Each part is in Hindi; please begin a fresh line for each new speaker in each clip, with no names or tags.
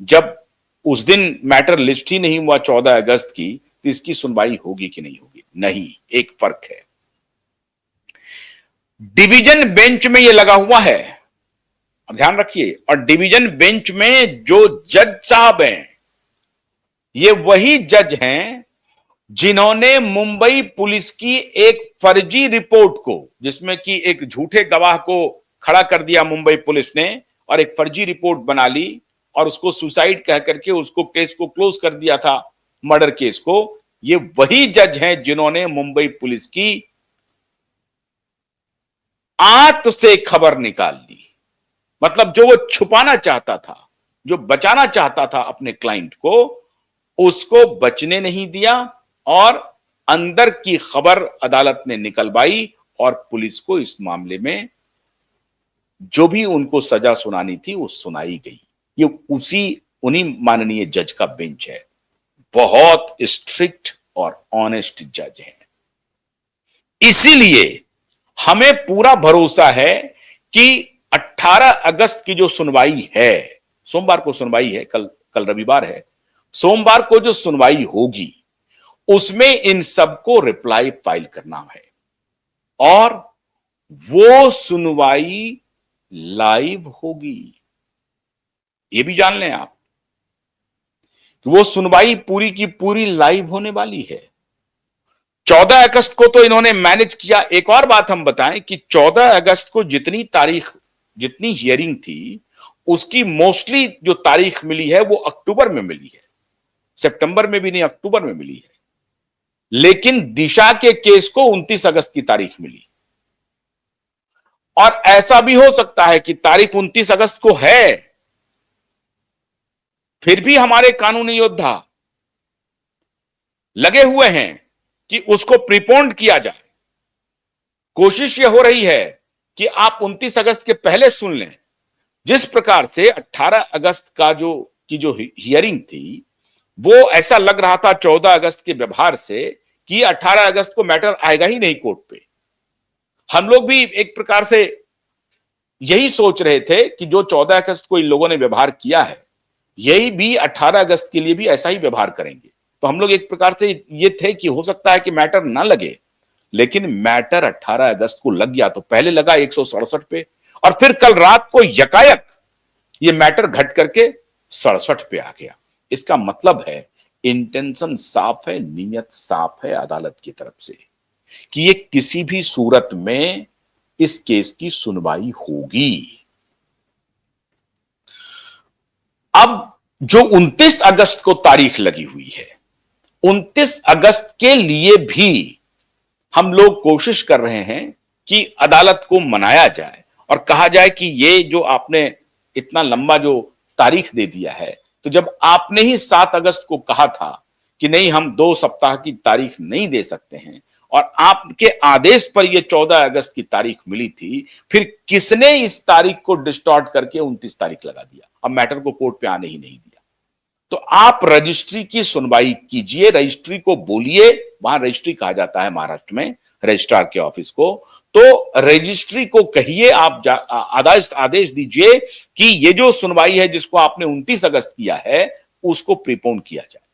जब उस दिन मैटर लिस्ट ही नहीं हुआ 14 अगस्त की, तो इसकी सुनवाई होगी कि नहीं होगी? नहीं, एक फर्क है। डिवीजन बेंच में यह लगा हुआ है, अब ध्यान रखिए, और डिवीजन बेंच में जो जज साहब हैं, ये वही जज हैं जिन्होंने मुंबई पुलिस की एक फर्जी रिपोर्ट को, जिसमें कि एक झूठे गवाह को खड़ा कर दिया मुंबई पुलिस ने और एक फर्जी रिपोर्ट बना ली और उसको सुसाइड कह करके उसको केस को क्लोज कर दिया था, मर्डर केस को। ये वही जज हैं जिन्होंने मुंबई पुलिस की आंत से खबर निकाल ली। मतलब जो वो छुपाना चाहता था, जो बचाना चाहता था अपने क्लाइंट को, उसको बचने नहीं दिया और अंदर की खबर अदालत ने निकलवाई और पुलिस को इस मामले में जो भी उनको सजा सुनानी थी वो सुनाई गई। ये उन्हीं माननीय जज का बेंच है। बहुत स्ट्रिक्ट और ऑनेस्ट जज हैं। इसीलिए हमें पूरा भरोसा है कि 18 अगस्त की जो सुनवाई है, सोमवार को सुनवाई है, कल रविवार है, सोमवार को जो सुनवाई होगी उसमें इन सबको रिप्लाई फाइल करना है और वो सुनवाई लाइव होगी। ये भी जान लें आप कि वो सुनवाई पूरी की पूरी लाइव होने वाली है। 14 अगस्त को तो इन्होंने मैनेज किया। एक और बात हम बताएं कि 14 अगस्त को जितनी हियरिंग थी, उसकी मोस्टली जो तारीख मिली है वो अक्टूबर में मिली है, सितंबर में भी नहीं, अक्टूबर में मिली है। लेकिन दिशा के केस को 29 अगस्त की तारीख मिली और ऐसा भी हो सकता है कि तारीख 29 अगस्त को है, फिर भी हमारे कानूनी योद्धा लगे हुए हैं कि उसको प्रीपोन्ड किया जाए। कोशिश यह हो रही है कि आप 29 अगस्त के पहले सुन लें। जिस प्रकार से 18 अगस्त का जो हियरिंग थी, वो ऐसा लग रहा था 14 अगस्त के व्यवहार से कि 18 अगस्त को मैटर आएगा ही नहीं कोर्ट पे। हम लोग भी एक प्रकार से यही सोच रहे थे कि जो 14 अगस्त को इन लोगों ने व्यवहार किया है, यही भी 18 अगस्त के लिए भी ऐसा ही व्यवहार करेंगे। तो हम लोग एक प्रकार से ये थे कि हो सकता है कि मैटर ना लगे, लेकिन मैटर 18 अगस्त को लग गया। तो पहले लगा 167 पे और फिर कल रात को यकायक ये मैटर घट करके 67 पे आ गया। इसका मतलब है इंटेंशन साफ है, नीयत साफ है अदालत की तरफ से कि ये किसी भी सूरत में इस केस की सुनवाई होगी। अब जो 29 अगस्त को तारीख लगी हुई है, 29 अगस्त के लिए भी हम लोग कोशिश कर रहे हैं कि अदालत को मनाया जाए और कहा जाए कि ये जो आपने इतना लंबा जो तारीख दे दिया है, तो जब आपने ही 7 अगस्त को कहा था कि नहीं हम 2 सप्ताह की तारीख नहीं दे सकते हैं और आपके आदेश पर यह 14 अगस्त की तारीख मिली थी, फिर किसने इस तारीख को डिस्टॉर्ट करके 29 तारीख लगा दिया? अब मैटर को कोर्ट पे आने ही नहीं दिया। तो आप रजिस्ट्री की सुनवाई कीजिए, रजिस्ट्री को बोलिए, वहां रजिस्ट्री कहा जाता है महाराष्ट्र में रजिस्ट्रार के ऑफिस को, तो रजिस्ट्री को कहिए, आप आदेश दीजिए कि ये जो सुनवाई है जिसको आपने 29 अगस्त किया है उसको प्रीपोन किया जाए।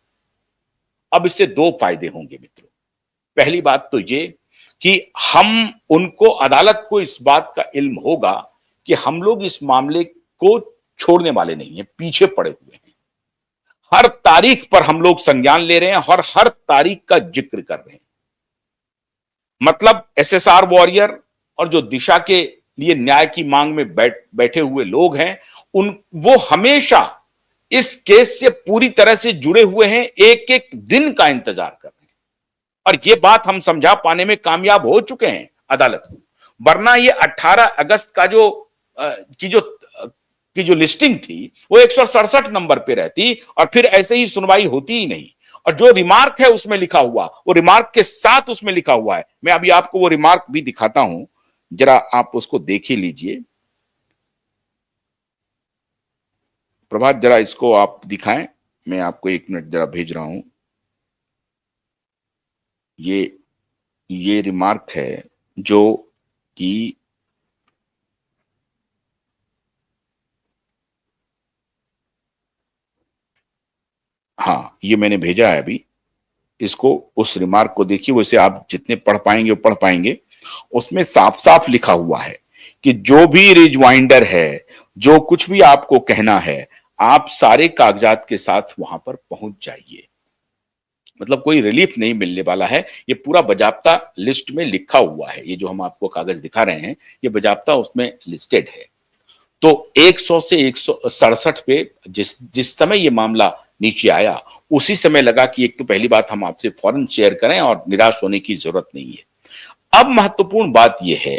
अब इससे 2 फायदे होंगे मित्रों। पहली बात तो ये कि हम उनको, अदालत को इस बात का इल्म होगा कि हम लोग इस मामले को छोड़ने वाले नहीं है, पीछे पड़े हुए हैं। हर तारीख पर हम लोग संज्ञान ले रहे हैं और हर तारीख का जिक्र कर रहे हैं। मतलब एसएसआर वॉरियर और जो दिशा के लिए न्याय की मांग में बैठे हुए लोग हैं, वो हमेशा इस केस से पूरी तरह से जुड़े हुए हैं, एक एक दिन का इंतजार कर रहे हैं और ये बात हम समझा पाने में कामयाब हो चुके हैं अदालत को। वरना ये 18 अगस्त का की जो लिस्टिंग थी वो 167 नंबर पे रहती और फिर ऐसे ही सुनवाई होती ही नहीं। और जो रिमार्क है उसमें लिखा हुआ, वो रिमार्क के साथ उसमें लिखा हुआ है। मैं अभी आपको वो रिमार्क भी दिखाता हूं, जरा आप उसको देख ही लीजिए। प्रभात जरा इसको आप दिखाएं, मैं आपको 1 मिनट जरा भेज रहा हूं। ये रिमार्क है जो कि हाँ, ये मैंने भेजा है अभी, इसको, उस रिमार्क को देखिए, वैसे आप जितने पढ़ पाएंगे वो पढ़ पाएंगे। उसमें साफ साफ लिखा हुआ है कि जो भी रिजवाइंडर है, जो कुछ भी आपको कहना है, आप सारे कागजात के साथ वहां पर पहुंच जाइए। मतलब कोई रिलीफ नहीं मिलने वाला है, ये पूरा बाजाप्ता लिस्ट में लिखा हुआ है। ये जो हम आपको कागज दिखा रहे हैं, ये बाजाप्ता उसमें लिस्टेड है। तो 100 से 167 पे जिस जिस समय ये मामला नीचे आया, उसी समय लगा कि एक तो पहली बात हम आपसे फौरन शेयर करें और निराश होने की जरूरत नहीं है। अब महत्वपूर्ण बात यह है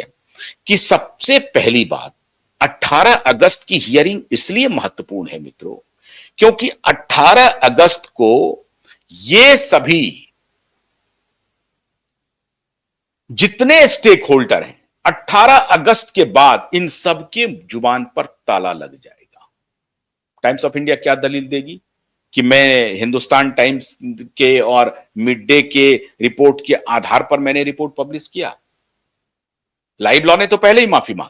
कि सबसे पहली बात, 18 अगस्त की हियरिंग इसलिए महत्वपूर्ण है मित्रों, क्योंकि 18 अगस्त को ये सभी जितने स्टेक होल्डर हैं, 18 अगस्त के बाद इन सब के जुबान पर ताला लग जाएगा। टाइम्स ऑफ इंडिया क्या दलील देगी कि मैं हिंदुस्तान टाइम्स के और मिड डे के रिपोर्ट के आधार पर मैंने रिपोर्ट पब्लिश किया। लाइव लॉ ने तो पहले ही माफी मांग